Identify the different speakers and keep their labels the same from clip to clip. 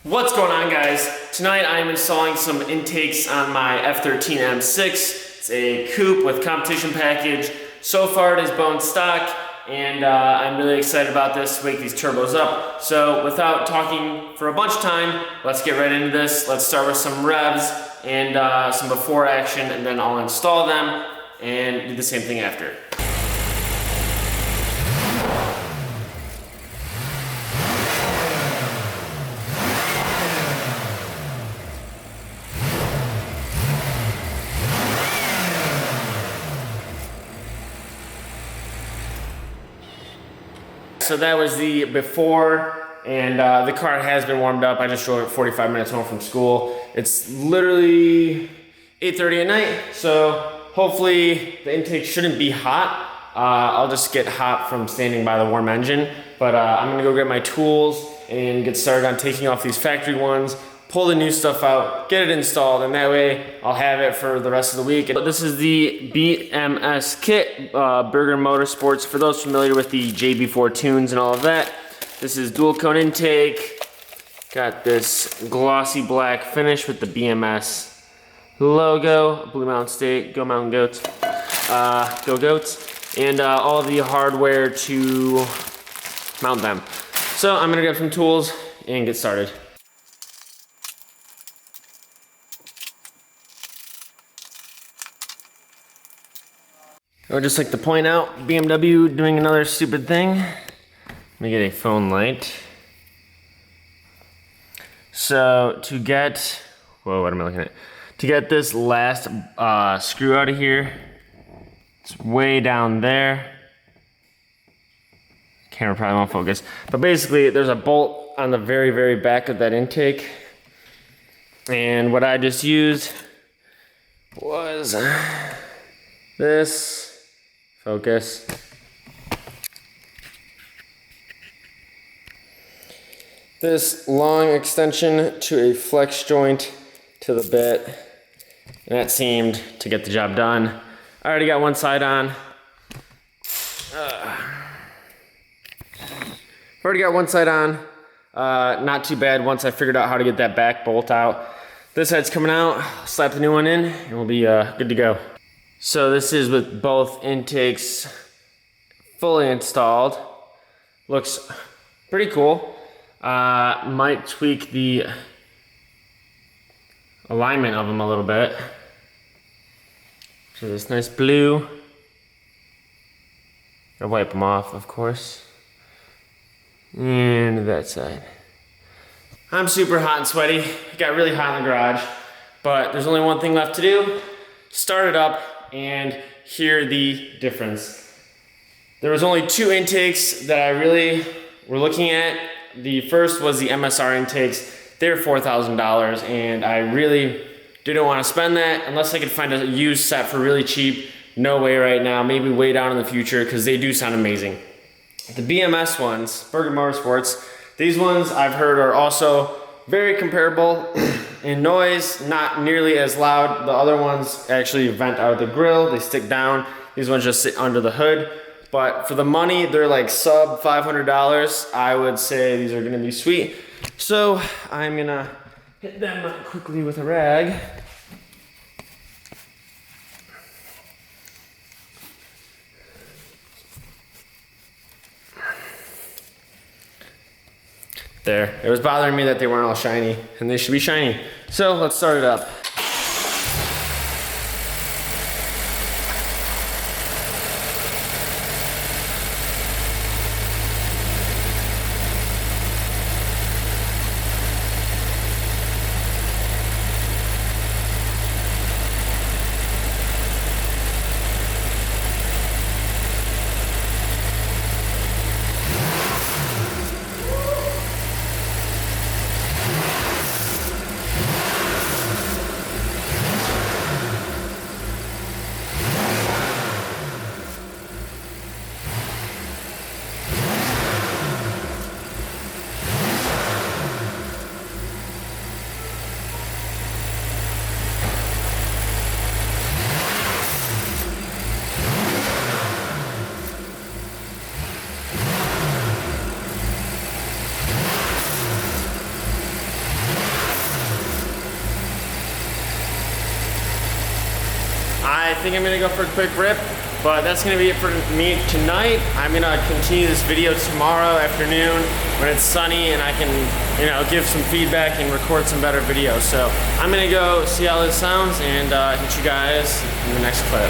Speaker 1: What's going on, guys? Tonight I am installing some intakes on my F13 M6. It's a coupe with competition package. So far it is bone stock, and I'm really excited about this to wake these turbos up. So without talking for a bunch of time, let's get right into this. Let's start with some revs and some before action, and then I'll install them and do the same thing after. So that was the before, and the car has been warmed up. I just drove it 45 minutes home from school. It's literally 8:30 at night, so hopefully the intake shouldn't be hot. I'll just get hot from standing by the warm engine, but I'm gonna go get my tools and get started on taking off these factory ones, pull the new stuff out, get it installed, and that way I'll have it for the rest of the week. This is the BMS kit, Burger Motorsports, for those familiar with the JB4 tunes and all of that. This is dual cone intake. Got this glossy black finish with the BMS logo, Blue Mountain State, go Mountain Goats, go Goats, and all the hardware to mount them. So I'm gonna grab some tools and get started. I would just like to point out BMW doing another stupid thing. Let me get a phone light. So to get, whoa, what am I looking at? To get this last screw out of here, it's way down there. Camera probably won't focus. But basically there's a bolt on the very, very back of that intake. And what I just used was this. Focus. This long extension to a flex joint to the bit, and that seemed to get the job done. I already got one side on. Already got one side on. Not too bad once I figured out how to get that back bolt out. This side's coming out, slap the new one in, and we'll be good to go. So this is with both intakes fully installed. Looks pretty cool. Might tweak the alignment of them a little bit. So this nice blue. I'll wipe them off, of course. And that side. I'm super hot and sweaty. It got really hot in the garage, but there's only one thing left to do. Start it up and hear the difference. There was only two intakes that I really were looking at. The first was the MSR intakes. They're $4,000, and I really didn't want to spend that unless I could find a used set for really cheap. No way right now, maybe way down in the future, because they do sound amazing. The BMS ones, Burger Motorsports, these ones I've heard are also very comparable in noise, not nearly as loud. The other ones actually vent out of the grill, they stick down. These ones just sit under the hood. But for the money, they're like sub $500. I would say these are gonna be sweet. So I'm gonna hit them quickly with a rag. There, it was bothering me that they weren't all shiny, and they should be shiny. So let's start it up. think I'm gonna go for a quick rip, but that's gonna be it for me tonight. I'm gonna continue this video tomorrow afternoon when it's sunny and I can, you know, give some feedback and record some better videos. So I'm gonna go see how this sounds and hit you guys in the next clip.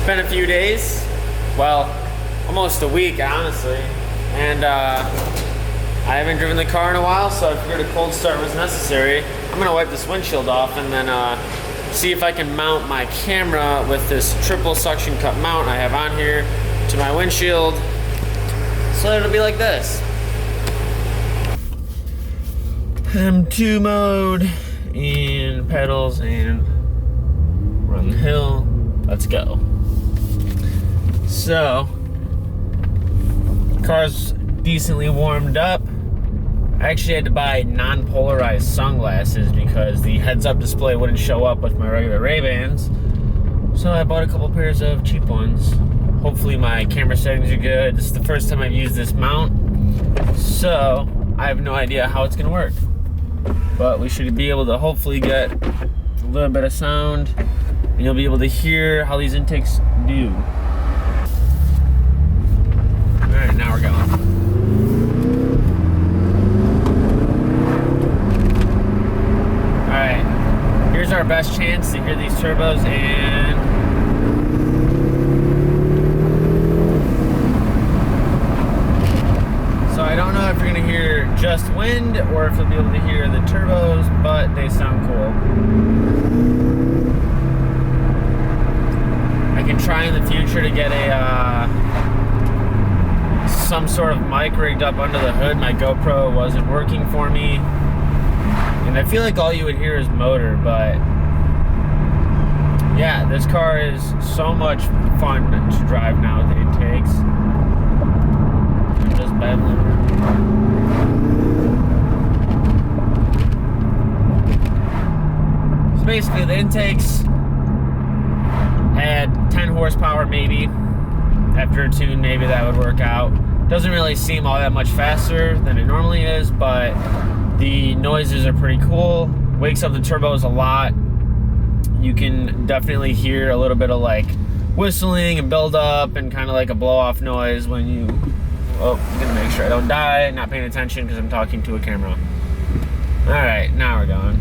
Speaker 1: Been a few days, well, almost a week honestly, and I haven't driven the car in a while, so I figured a cold start was necessary. I'm gonna wipe this windshield off and then see if I can mount my camera with this triple suction cup mount I have on here to my windshield, so it'll be like this. M2 mode and pedals and run the hill. Let's go. So, car's decently warmed up. I actually had to buy non-polarized sunglasses because the heads-up display wouldn't show up with my regular Ray-Bans. So I bought a couple pairs of cheap ones. Hopefully my camera settings are good. This is the first time I've used this mount, so I have no idea how it's gonna work. But we should be able to hopefully get a little bit of sound, and you'll be able to hear how these intakes do. Alright, now we're going. Alright, here's our best chance to hear these turbos, and so I don't know if you're going to hear just wind or if you'll be able to hear the turbos, but they sound cool. I can try in the future to get some sort of mic rigged up under the hood. My GoPro wasn't working for me, and I feel like all you would hear is motor, but yeah, this car is so much fun to drive now with the intakes. I'm just babbling. So basically the intakes had 10 horsepower maybe. After a tune, maybe that would work out. Doesn't really seem all that much faster than it normally is, but the noises are pretty cool. Wakes up the turbos a lot. You can definitely hear a little bit of like whistling and build up and kind of like a blow off noise when you, oh, I'm gonna make sure I don't die, not paying attention because I'm talking to a camera. All right, now we're going.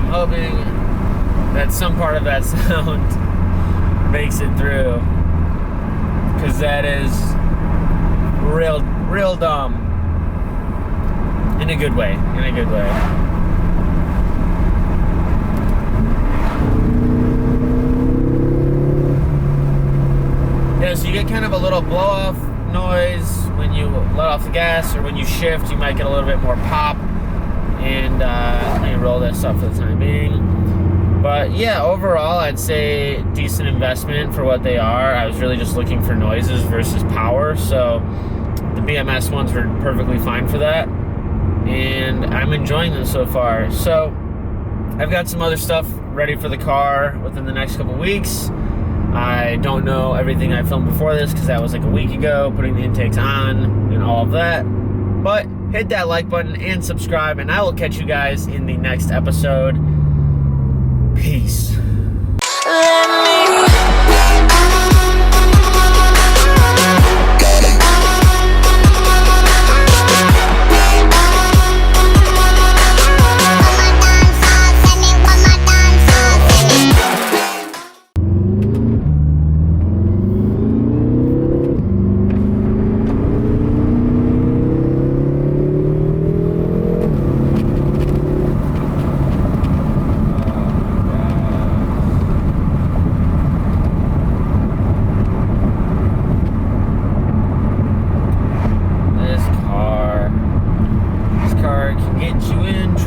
Speaker 1: Hoping that some part of that sound makes it through, because that is real dumb in a good way, Yeah, so you get kind of a little blow off noise when you let off the gas, or when you shift you might get a little bit more pop. And let me roll this up for the time being. But yeah, overall I'd say decent investment for what they are. I was really just looking for noises versus power, so the BMS ones were perfectly fine for that, and I'm enjoying them so far. So I've got some other stuff ready for the car within the next couple weeks. I don't know everything I filmed before this because that was like a week ago, putting the intakes on and all of that, but hit that like button and subscribe, and I will catch you guys in the next episode. Peace.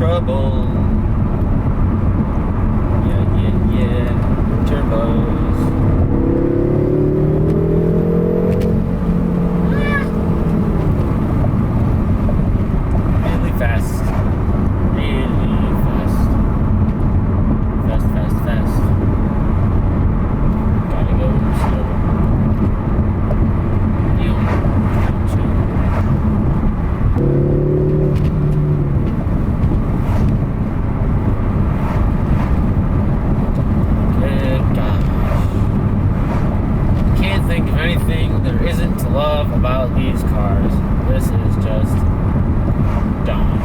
Speaker 1: trouble. Yeah, yeah, yeah. Turbos. Really fast. Really fast. Fast, fast, fast. Gotta go slow. Think of anything there isn't to love about these cars. This is just dumb.